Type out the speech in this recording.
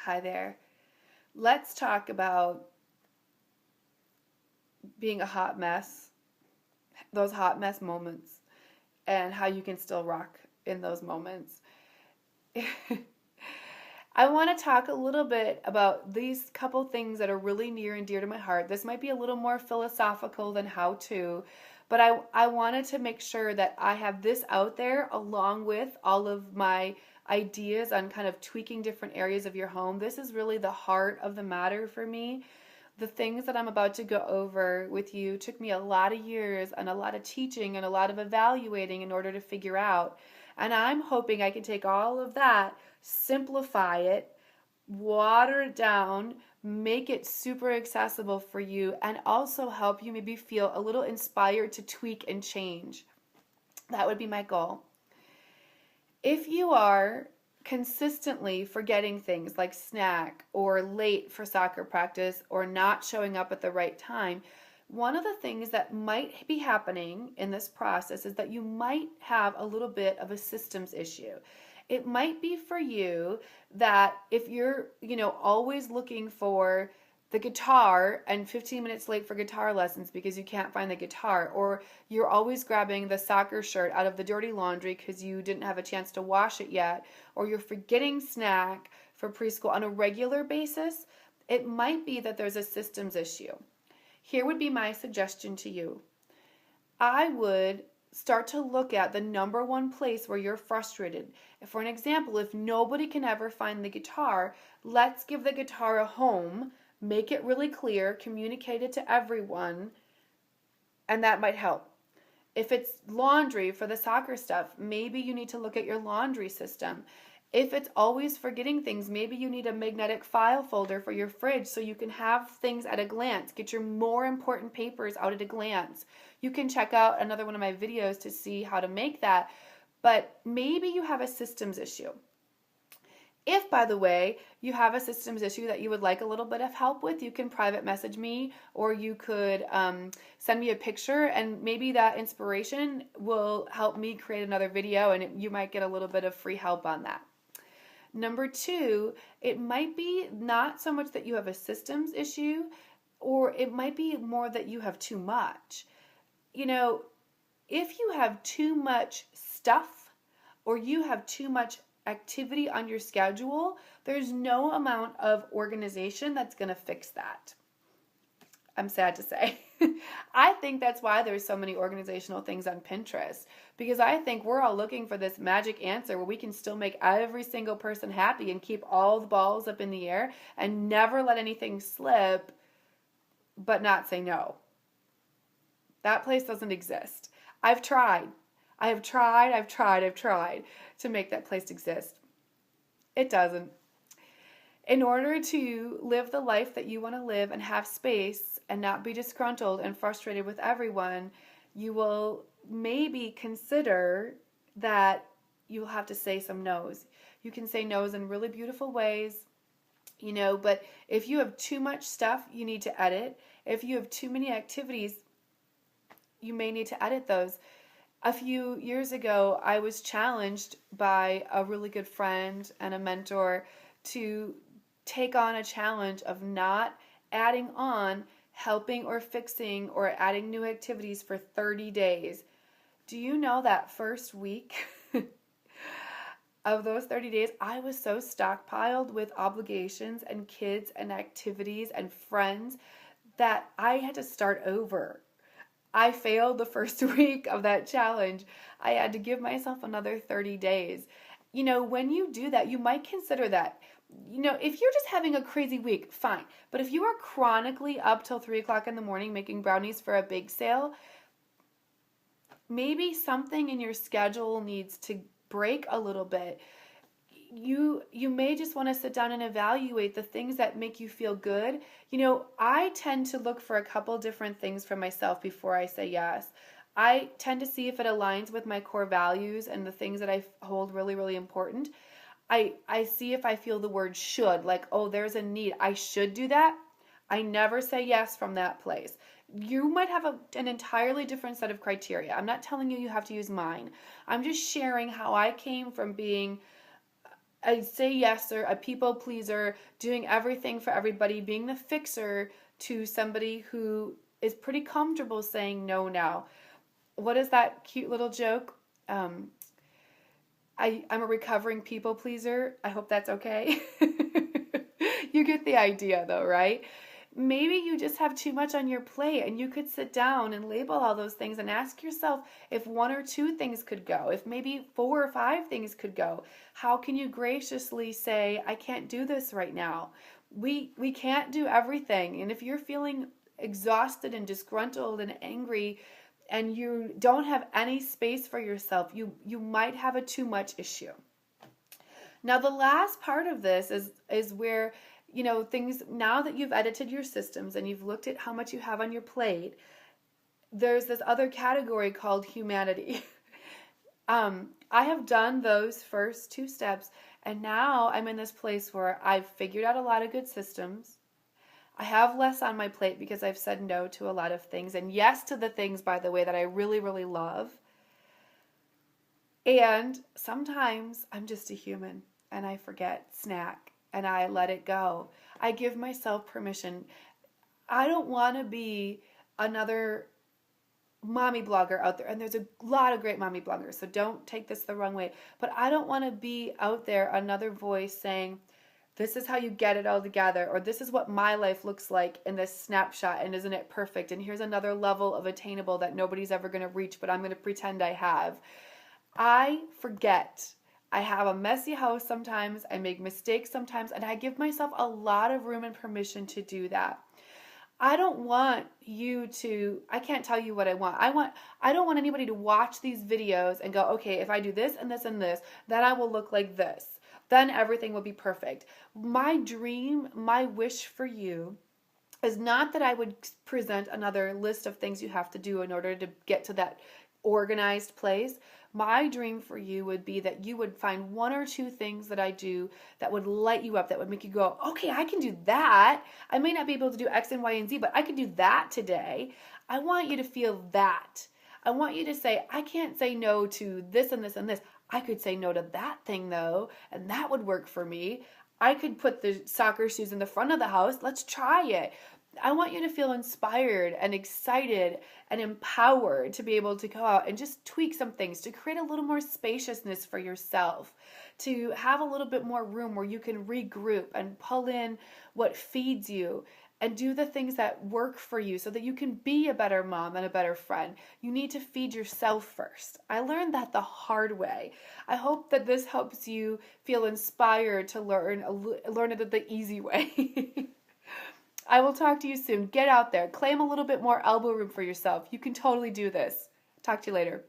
Hi there. Let's talk about being a hot mess, those hot mess moments, and how you can still rock in those moments. I want to talk a little bit about these couple things that are really near and dear to my heart. This might be a little more philosophical than how to, but I wanted to make sure that I have this out there along with all of my ideas on kind of tweaking different areas of your home. This is really the heart of the matter for me. The things that I'm about to go over with you took me a lot of years and a lot of teaching and a lot of evaluating in order to figure out. And I'm hoping I can take all of that, simplify it, water it down, make it super accessible for you, and also help you maybe feel a little inspired to tweak and change. That would be my goal. If you are consistently forgetting things like snack or late for soccer practice or not showing up at the right time, one of the things that might be happening in this process is that you might have a little bit of a systems issue. It might be for you that if you're, always looking for the guitar and 15 minutes late for guitar lessons because you can't find the guitar, or you're always grabbing the soccer shirt out of the dirty laundry because you didn't have a chance to wash it yet, or you're forgetting snack for preschool on a regular basis, it might be that there's a systems issue. Here would be my suggestion to you. I would start to look at the number one place where you're frustrated. For an example, if nobody can ever find the guitar, let's give the guitar a home, make it really clear, communicate it to everyone, and that might help. If it's laundry for the soccer stuff, maybe you need to look at your laundry system. If it's always forgetting things, maybe you need a magnetic file folder for your fridge so you can have things at a glance. Get your more important papers out at a glance. You can check out another one of my videos to see how to make that. But maybe you have a systems issue. If, by the way, you have a systems issue that you would like a little bit of help with, you can private message me, or you could send me a picture, and maybe that inspiration will help me create another video, and you might get a little bit of free help on that. Number two, it might be not so much that you have a systems issue, or it might be more that you have too much. If you have too much stuff, or you have too much activity on your schedule, there's no amount of organization that's going to fix that. I'm sad to say. I think that's why there's so many organizational things on Pinterest, because I think we're all looking for this magic answer where we can still make every single person happy and keep all the balls up in the air and never let anything slip, but not say no. That place doesn't exist. I've tried to make that place exist. It doesn't. In order to live the life that you want to live and have space and not be disgruntled and frustrated with everyone, you will maybe consider that you'll have to say some no's. You can say no's in really beautiful ways, but if you have too much stuff, you need to edit. If you have too many activities, you may need to edit those. A few years ago, I was challenged by a really good friend and a mentor to take on a challenge of not adding on helping or fixing or adding new activities for 30 days. Do you know that first week of those 30 days, I was so stockpiled with obligations and kids and activities and friends that I had to start over. I failed the first week of that challenge. I had to give myself another 30 days. When you do that, you might consider that. If you're just having a crazy week, fine. But if you are chronically up till 3 o'clock in the morning making brownies for a bake sale, maybe something in your schedule needs to break a little bit. You may just want to sit down and evaluate the things that make you feel good. I tend to look for a couple different things for myself before I say yes. I tend to see if it aligns with my core values and the things that I hold really, really important. I see if I feel the word should, like, oh, there's a need, I should do that. I never say yes from that place. You might have an entirely different set of criteria. I'm not telling you have to use mine. I'm just sharing how I came from being a say yeser, a people pleaser, doing everything for everybody, being the fixer, to somebody who is pretty comfortable saying no now. What is that cute little joke? I'm a recovering people pleaser. I hope that's okay. You get the idea though, right? Maybe you just have too much on your plate and you could sit down and label all those things and ask yourself if one or two things could go, if maybe four or five things could go. How can you graciously say, I can't do this right now? We can't do everything. And if you're feeling exhausted and disgruntled and angry, and you don't have any space for yourself, you might have a too much issue. Now the last part of this is where, things, now that you've edited your systems and you've looked at how much you have on your plate, there's this other category called humanity. I have done those first two steps, and now I'm in this place where I've figured out a lot of good systems. I have less on my plate because I've said no to a lot of things, and yes to the things, by the way, that I really, really love. And sometimes I'm just a human and I forget snack and I let it go. I give myself permission. I don't want to be another mommy blogger out there, and there's a lot of great mommy bloggers, so don't take this the wrong way, but I don't want to be out there another voice saying, this is how you get it all together, or this is what my life looks like in this snapshot, and isn't it perfect, and here's another level of attainable that nobody's ever going to reach, but I'm going to pretend I have. I forget. I have a messy house sometimes, I make mistakes sometimes, and I give myself a lot of room and permission to do that. I don't want you to, I can't tell you what I want. I don't want anybody to watch these videos and go, okay, if I do this and this and this, then I will look like this. Then everything will be perfect. My dream, my wish for you is not that I would present another list of things you have to do in order to get to that organized place. My dream for you would be that you would find one or two things that I do that would light you up, that would make you go, okay, I can do that. I may not be able to do X and Y and Z, but I can do that today. I want you to feel that. I want you to say, I can't say no to this and this and this. I could say no to that thing though, and that would work for me. I could put the soccer shoes in the front of the house. Let's try it. I want you to feel inspired and excited and empowered to be able to go out and just tweak some things, to create a little more spaciousness for yourself, to have a little bit more room where you can regroup and pull in what feeds you and do the things that work for you so that you can be a better mom and a better friend. You need to feed yourself first. I learned that the hard way. I hope that this helps you feel inspired to learn it the easy way. I will talk to you soon. Get out there. Claim a little bit more elbow room for yourself. You can totally do this. Talk to you later.